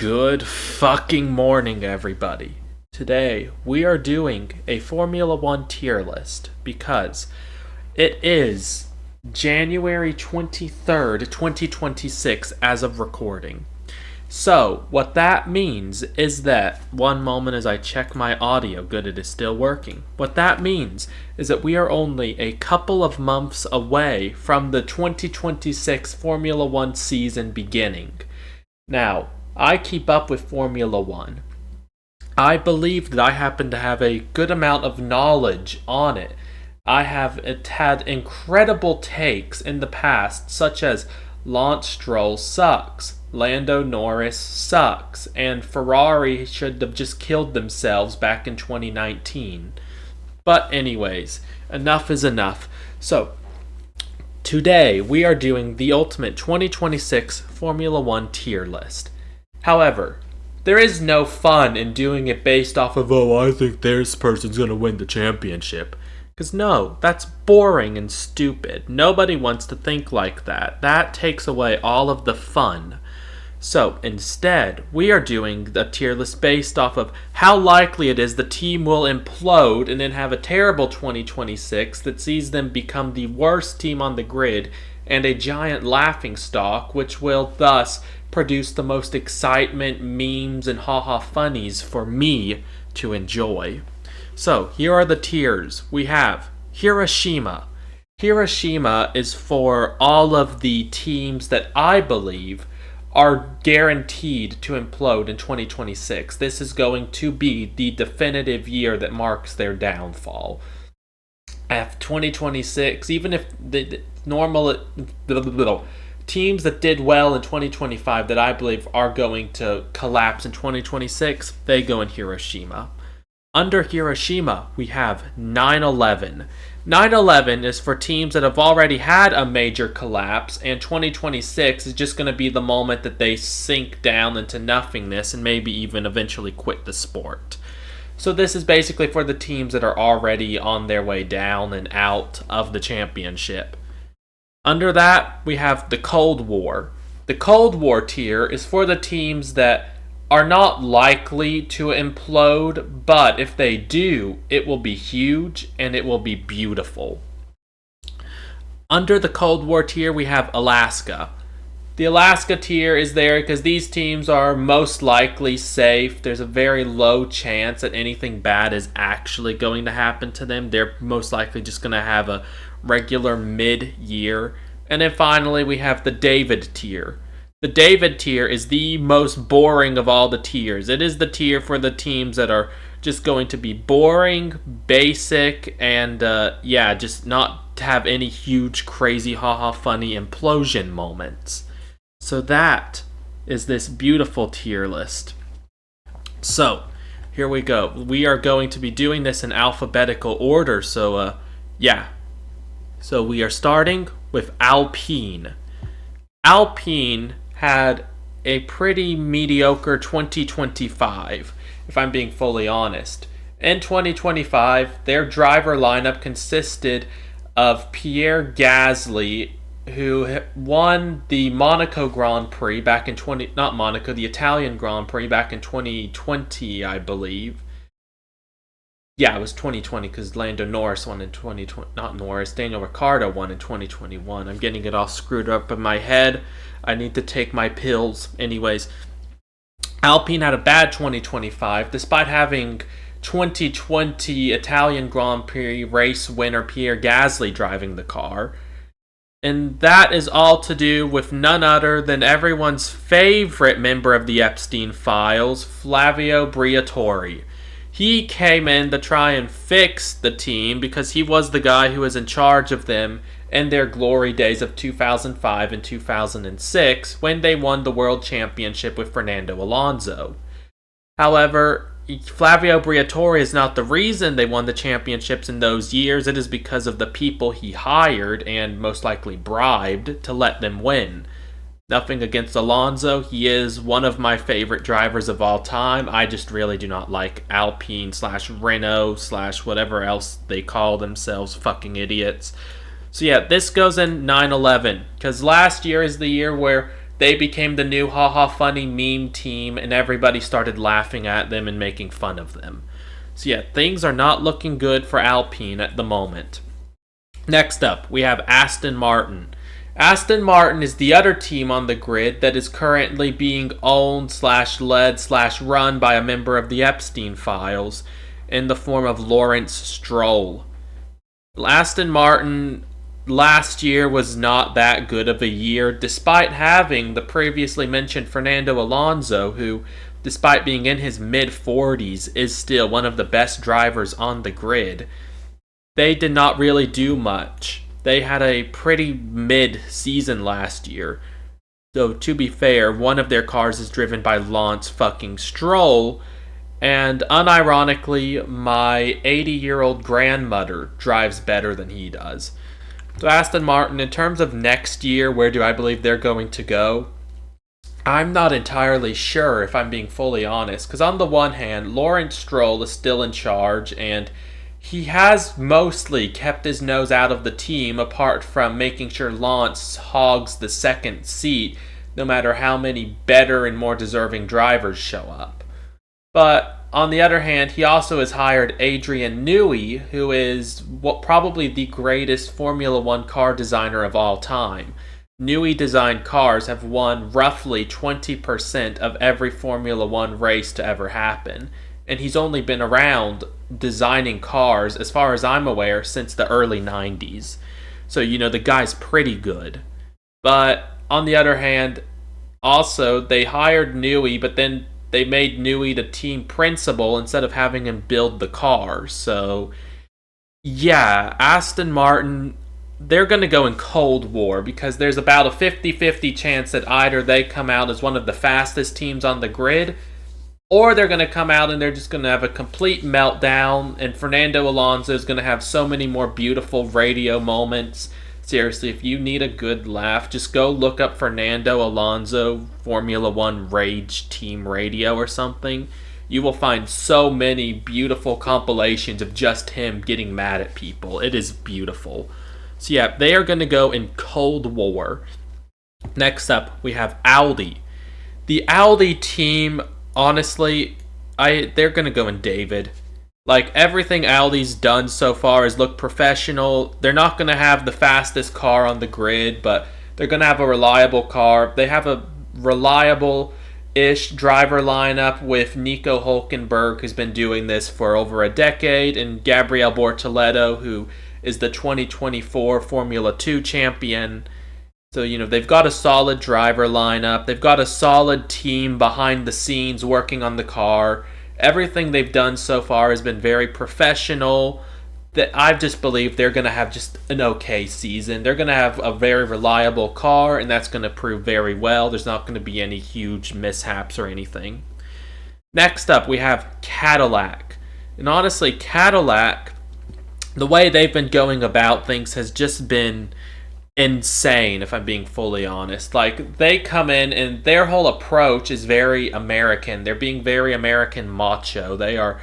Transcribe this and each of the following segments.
Good fucking morning, everybody. Today, we are doing a Formula One tier list because it is January 23rd, 2026, as of recording. So, what that means is that, one moment as I check my audio, good, it is still working. What that means is that we are only a couple of months away from the 2026 Formula One season beginning. Now, I keep up with Formula One. I believe that I happen to have a good amount of knowledge on it. I have had incredible takes in the past, such as Lance Stroll sucks, Lando Norris sucks, and Ferrari should have just killed themselves back in 2019. But anyways, enough is enough. So, today we are doing the ultimate 2026 Formula One tier list. However, there is no fun in doing it based off of, I think this person's going to win the championship. Because no, that's boring and stupid. Nobody wants to think like that. That takes away all of the fun. So instead, we are doing the tier list based off of how likely it is the team will implode and then have a terrible 2026 that sees them become the worst team on the grid and a giant laughingstock, which will thus produce the most excitement, memes, and haha funnies for me to enjoy. So, here are the tiers. We have Hiroshima. Hiroshima is for all of the teams that I believe are guaranteed to implode in 2026. This is going to be the definitive year that marks their downfall. After 2026, even if the normal teams that did well in 2025 that I believe are going to collapse in 2026, they go in Hiroshima. Under Hiroshima, we have 9/11. 9/11 is for teams that have already had a major collapse, and 2026 is just going to be the moment that they sink down into nothingness and maybe even eventually quit the sport. So this is basically for the teams that are already on their way down and out of the championship. Under that, we have the Cold War. The Cold War tier is for the teams that are not likely to implode, but if they do, it will be huge and it will be beautiful. Under the Cold War tier, we have Alaska. The Alaska tier is there because these teams are most likely safe. There's a very low chance that anything bad is actually going to happen to them. They're most likely just going to have a regular mid-year. And then finally, we have the David tier. The David tier is the most boring of all the tiers. It is the tier for the teams that are just going to be boring, basic, and just not have any huge, crazy, haha funny implosion moments. So that is this beautiful tier list. So, here we go. We are going to be doing this in alphabetical order, so So we are starting with Alpine. Alpine had a pretty mediocre 2025, if I'm being fully honest. In 2025, their driver lineup consisted of Pierre Gasly, who won the Monaco Grand Prix back in the Italian Grand Prix back in 2020, I believe. Yeah, it was 2020 because Lando Norris won in 2020. Not Norris, Daniel Ricciardo won in 2021. I'm getting it all screwed up in my head. I need to take my pills. Anyways, Alpine had a bad 2025 despite having 2020 Italian Grand Prix race winner Pierre Gasly driving the car. And that is all to do with none other than everyone's favorite member of the Epstein Files, Flavio Briatore. He came in to try and fix the team because he was the guy who was in charge of them in their glory days of 2005 and 2006 when they won the World Championship with Fernando Alonso. However, Flavio Briatore is not the reason they won the championships in those years. It is because of the people he hired and most likely bribed to let them win. Nothing against Alonso. He is one of my favorite drivers of all time. I just really do not like Alpine / Renault / whatever else they call themselves, fucking idiots. So yeah, this goes in 9/11 because last year is the year where they became the new haha funny meme team, and everybody started laughing at them and making fun of them. So yeah, things are not looking good for Alpine at the moment. Next up, we have Aston Martin. Aston Martin is the other team on the grid that is currently being owned / led / run by a member of the Epstein files in the form of Lawrence Stroll. Aston Martin last year was not that good of a year, despite having the previously mentioned Fernando Alonso, who, despite being in his mid-40s, is still one of the best drivers on the grid. They did not really do much. They had a pretty mid-season last year. So, to be fair, one of their cars is driven by Lance fucking Stroll, and unironically, my 80-year-old grandmother drives better than he does. So Aston Martin, in terms of next year, where do I believe they're going to go? I'm not entirely sure, if I'm being fully honest, because on the one hand, Lawrence Stroll is still in charge, and he has mostly kept his nose out of the team, apart from making sure Lance hogs the second seat, no matter how many better and more deserving drivers show up. But on the other hand, he also has hired Adrian Newey, who is probably the greatest Formula One car designer of all time. Newey designed cars have won roughly 20% of every Formula One race to ever happen. And he's only been around designing cars, as far as I'm aware, since the early 90s. So, the guy's pretty good. But on the other hand, also, they hired Newey, but then they made Newey the team principal instead of having him build the car. So, yeah, Aston Martin, they're going to go in Cold War because there's about a 50-50 chance that either they come out as one of the fastest teams on the grid, or they're going to come out and they're just going to have a complete meltdown, and Fernando Alonso is going to have so many more beautiful radio moments. Seriously, if you need a good laugh, just go look up Fernando Alonso Formula One Rage Team Radio or something. You will find so many beautiful compilations of just him getting mad at people. It is beautiful. So yeah, they are going to go in Cold War. Next up, we have Audi. The Audi team, honestly, they're going to go in David. Like, everything Audi's done so far is look professional. They're not going to have the fastest car on the grid, but they're going to have a reliable car. They have a reliable-ish driver lineup with Nico Hülkenberg, who's been doing this for over a decade, and Gabriel Bortoleto, who is the 2024 Formula 2 champion. So, they've got a solid driver lineup. They've got a solid team behind the scenes working on the car. Everything they've done so far has been very professional. That I just believe they're going to have just an okay season. They're going to have a very reliable car, and that's going to prove very well. There's not going to be any huge mishaps or anything. Next up, we have Cadillac. And honestly, Cadillac, the way they've been going about things has just been insane, if I'm being fully honest. Like, they come in and their whole approach is very American. They're being very American macho. They are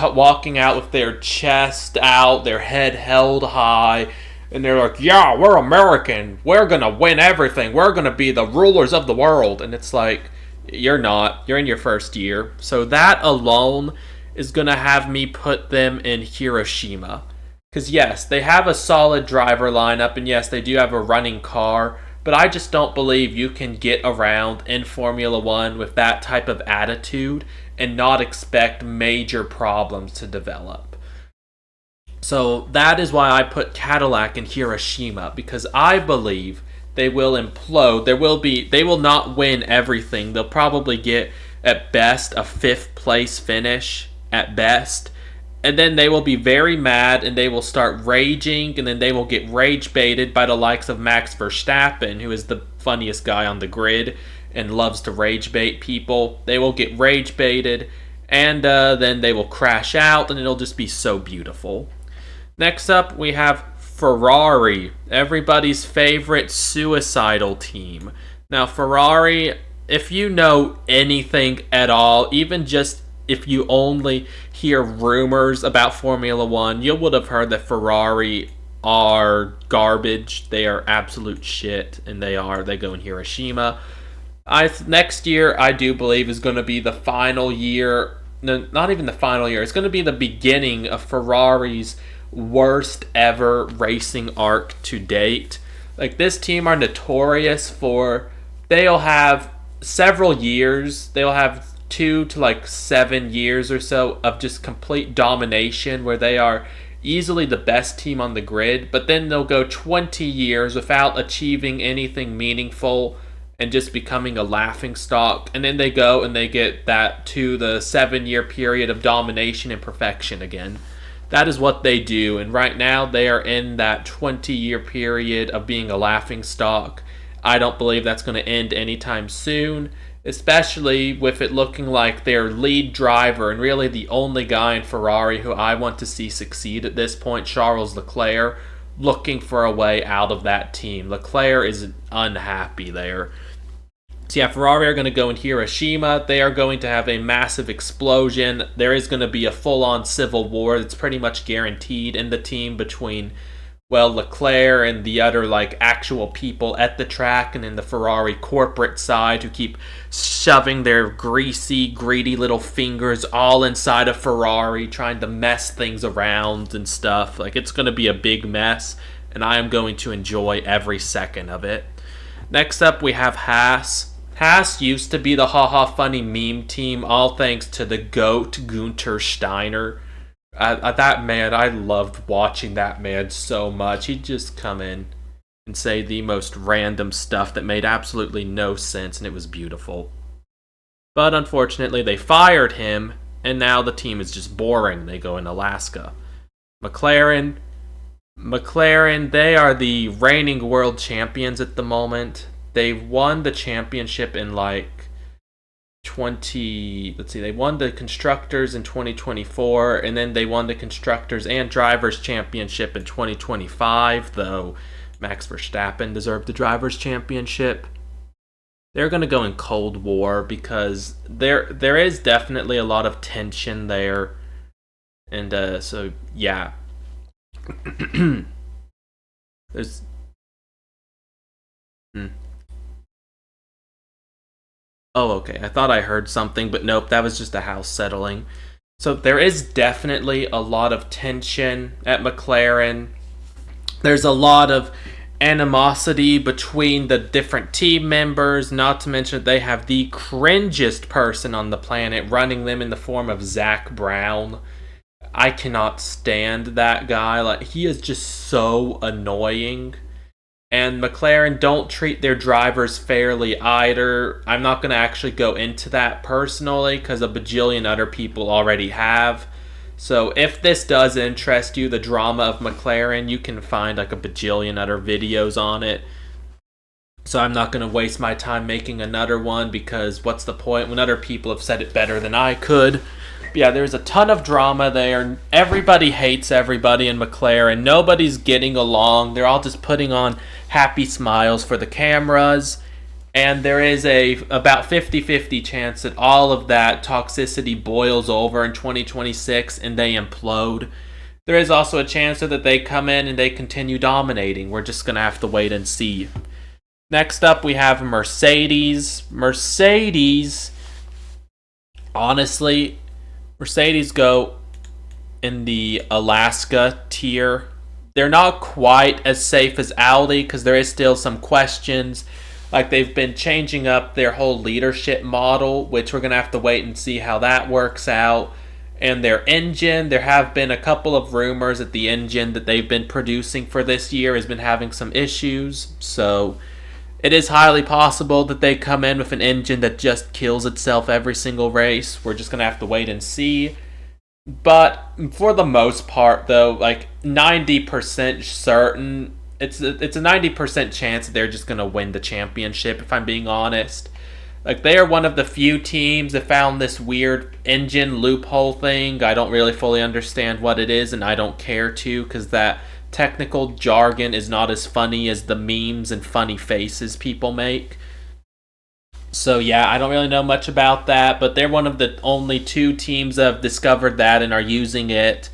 walking out with their chest out, their head held high, and they're like, yeah, we're American. We're gonna win everything. We're gonna be the rulers of the world. And it's like, you're not. You're in your first year. So that alone is gonna have me put them in Hiroshima. Because yes, they have a solid driver lineup, and yes, they do have a running car, but I just don't believe you can get around in Formula One with that type of attitude and not expect major problems to develop. So that is why I put Cadillac in Hiroshima, because I believe they will implode. They will not win everything. They'll probably get, at best, a 5th place finish, at best. And then they will be very mad, and they will start raging, and then they will get rage baited by the likes of Max Verstappen, who is the funniest guy on the grid and loves to rage bait people. They will get rage baited, and then they will crash out, and it'll just be so beautiful. Next up, we have Ferrari, everybody's favorite suicidal team. Now, Ferrari, if you know anything at all, even just if you only hear rumors about Formula One, you would have heard that Ferrari are garbage. They are absolute shit, and they go in Hiroshima. Next year I do believe is going to be the final year. No, not even the final year. It's going to be the beginning of Ferrari's worst ever racing arc to date. Like, this team are notorious for, they'll have several years. They'll have 2 to 7 years or so of just complete domination where they are easily the best team on the grid, but then they'll go 20 years without achieving anything meaningful and just becoming a laughing stock. And then they go and they get that 2 to 7 year period of domination and perfection again. That is what they do. And right now they are in that 20-year period of being a laughing stock. I don't believe that's going to end anytime soon, especially with it looking like their lead driver and really the only guy in Ferrari who I want to see succeed at this point, Charles Leclerc, looking for a way out of that team. Leclerc is unhappy there. So yeah, Ferrari are going to go in Hiroshima. They are going to have a massive explosion. There is going to be a full-on civil war that's pretty much guaranteed in the team between, well, Leclerc and the other, like, actual people at the track, and then the Ferrari corporate side who keep shoving their greasy, greedy little fingers all inside of Ferrari, trying to mess things around and stuff. Like, it's going to be a big mess, and I am going to enjoy every second of it. Next up, we have Haas. Haas used to be the haha funny meme team, all thanks to the GOAT Gunther Steiner. That man, I loved watching that man so much. He'd just come in and say the most random stuff that made absolutely no sense, and it was beautiful. But unfortunately, they fired him, and now the team is just boring. They go in Alaska. McLaren, they are the reigning world champions at the moment. They won the championship in like they won the Constructors in 2024, and then they won the Constructors and Drivers Championship in 2025, though Max Verstappen deserved the Drivers Championship. They're going to go in Cold War because there is definitely a lot of tension there. And so, yeah. There's... Oh, okay. I thought I heard something, but nope, that was just a house settling. So there is definitely a lot of tension at McLaren. There's a lot of animosity between the different team members, not to mention that they have the cringiest person on the planet running them in the form of Zach Brown. I cannot stand that guy. Like, he is just so annoying. And McLaren don't treat their drivers fairly either. I'm not going to actually go into that personally because a bajillion other people already have. So if this does interest you, the drama of McLaren, you can find like a bajillion other videos on it. So I'm not going to waste my time making another one because what's the point when other people have said it better than I could? Yeah, there's a ton of drama there. Everybody hates everybody in McLaren. Nobody's getting along. They're all just putting on happy smiles for the cameras. And there is about 50-50 chance that all of that toxicity boils over in 2026 and they implode. There is also a chance that they come in and they continue dominating. We're just going to have to wait and see. Next up, we have Mercedes. Honestly, Mercedes go in the Alaska tier. They're not quite as safe as Audi because there is still some questions. Like, they've been changing up their whole leadership model, which we're going to have to wait and see how that works out. And their engine, there have been a couple of rumors that the engine that they've been producing for this year has been having some issues. So it is highly possible that they come in with an engine that just kills itself every single race. We're just going to have to wait and see. But for the most part, though, like 90% certain, it's a 90% chance that they're just going to win the championship, if I'm being honest. Like, they are one of the few teams that found this weird engine loophole thing. I don't really fully understand what it is, and I don't care to, because that technical jargon is not as funny as the memes and funny faces people make. So yeah, I don't really know much about that, but they're one of the only two teams that have discovered that and are using it.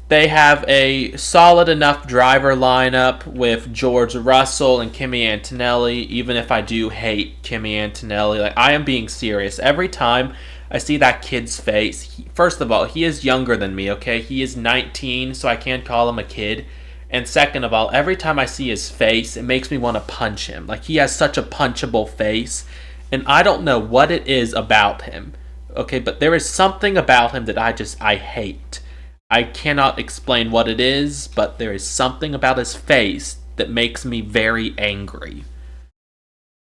They have a solid enough driver lineup with George Russell and Kimi Antonelli, even if I do hate Kimi Antonelli. Like, I am being serious. Every time I see that kid's face, first of all, he is younger than me, okay? He is 19, so I can't call him a kid. And second of all, every time I see his face, it makes me want to punch him. Like, he has such a punchable face, and I don't know what it is about him, okay? But there is something about him that I hate. I cannot explain what it is, but there is something about his face that makes me very angry.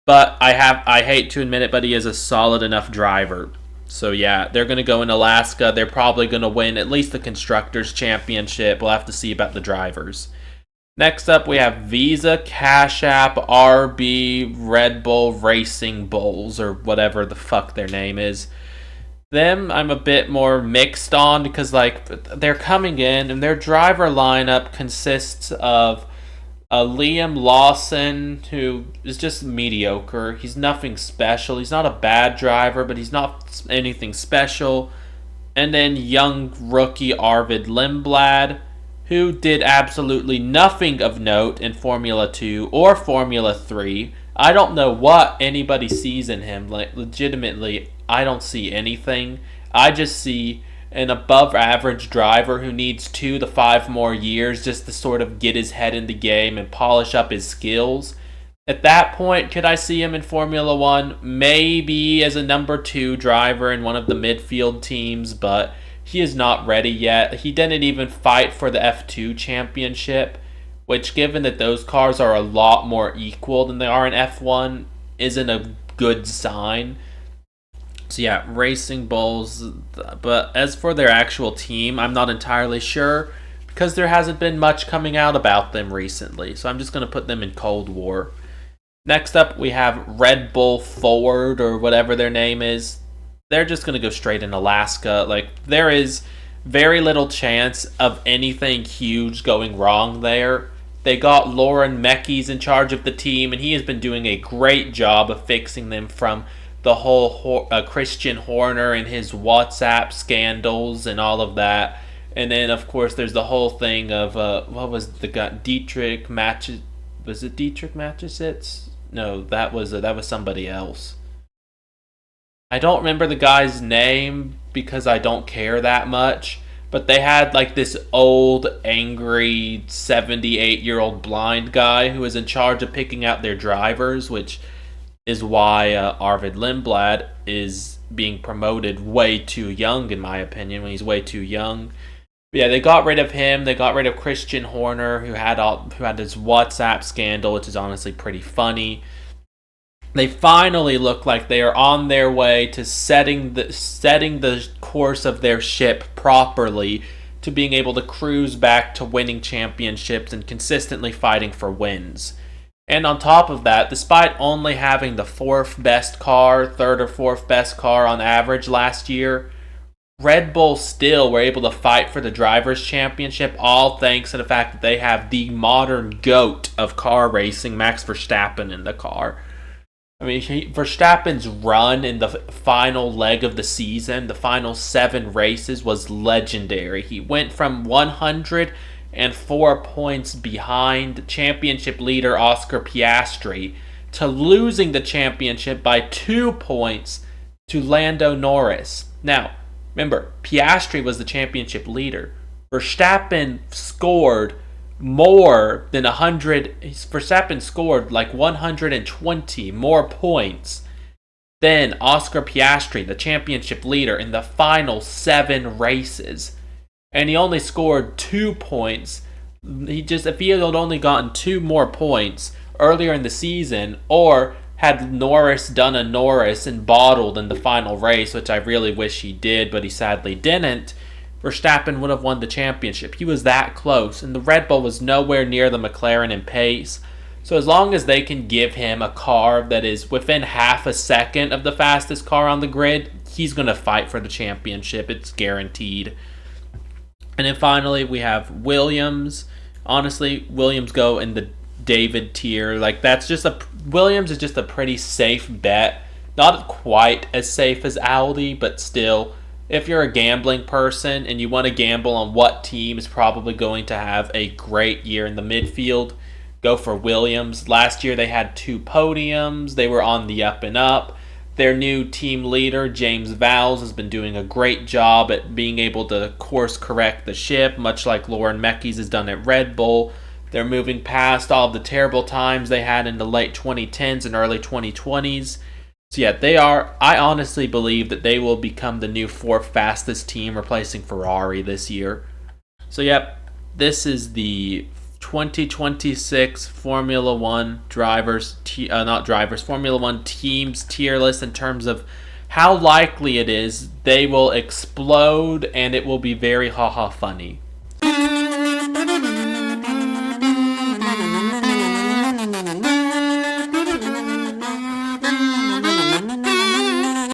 But I hate to admit it, but he is a solid enough driver. So yeah, they're going to go in Alaska. They're probably going to win at least the Constructors' Championship. We'll have to see about the drivers. Next up, we have Visa, Cash App, RB, Red Bull Racing Bulls, or whatever the fuck their name is. Them, I'm a bit more mixed on because, like, they're coming in and their driver lineup consists of Liam Lawson, who is just mediocre. He's nothing special. He's not a bad driver, but he's not anything special. And then young rookie Arvid Lindblad, who did absolutely nothing of note in Formula 2 or Formula 3. I don't know what anybody sees in him. Like, legitimately, I don't see anything. I just see an above average driver who needs 2 to 5 more years just to sort of get his head in the game and polish up his skills. At that point, could I see him in Formula 1? Maybe as a number 2 driver in one of the midfield teams, but he is not ready yet. He didn't even fight for the F2 championship, which, given that those cars are a lot more equal than they are in F1, isn't a good sign. So yeah, Racing Bulls. But as for their actual team, I'm not entirely sure because there hasn't been much coming out about them recently. So I'm just going to put them in Cold War. Next up, we have Red Bull Ford, or whatever their name is. They're just going to go straight in Alaska. Like, there is very little chance of anything huge going wrong there. They got Lauren Meckies in charge of the team, and he has been doing a great job of fixing them from the whole Christian Horner and his WhatsApp scandals and all of that. And then, of course, there's the whole thing of, what was the guy? Dietrich Matches. Was it Dietrich Mateschitz? No, that was somebody else. I don't remember the guy's name because I don't care that much. But they had like this old, angry, 78-year-old blind guy who was in charge of picking out their drivers, which is why Arvid Lindblad is being promoted way too young, in my opinion, when he's way too young. But yeah, they got rid of him. They got rid of Christian Horner, who had this WhatsApp scandal, which is honestly pretty funny. They finally look like they are on their way to setting the course of their ship properly to being able to cruise back to winning championships and consistently fighting for wins. And on top of that, despite only having the third or fourth best car on average last year, Red Bull still were able to fight for the Drivers' Championship, all thanks to the fact that they have the modern GOAT of car racing, Max Verstappen, in the car. I mean, Verstappen's run in the final leg of the season, the final 7 races, was legendary. He went from 104 points behind championship leader Oscar Piastri to losing the championship by 2 points to Lando Norris. Now, remember, Piastri was the championship leader. Verstappen scored more than 100. Verstappen scored like 120 more points than Oscar Piastri, the championship leader, in the final 7 races. And he only scored 2 points. If he had only gotten 2 more points earlier in the season, or had Norris done a Norris and bottled in the final race, which I really wish he did, but he sadly didn't, Verstappen would have won the championship. He was that close, and the Red Bull was nowhere near the McLaren in pace. So as long as they can give him a car that is within half a second of the fastest car on the grid, he's going to fight for the championship. It's guaranteed. And then finally, we have Williams. Honestly, Williams go in the David tier. Williams is just a pretty safe bet. Not quite as safe as Audi, but still if you're a gambling person and you want to gamble on what team is probably going to have a great year in the midfield, go for Williams. Last year they had 2 podiums. They were on the up and up. Their new team leader, James Vowles, has been doing a great job at being able to course correct the ship, much like Lauren Mekies has done at Red Bull. They're moving past all of the terrible times they had in the late 2010s and early 2020s. So yeah, I honestly believe that they will become the new 4th fastest team, replacing Ferrari this year. So yep, this is the 2026 Formula One Formula One teams tier list in terms of how likely it is they will explode, and it will be very haha funny.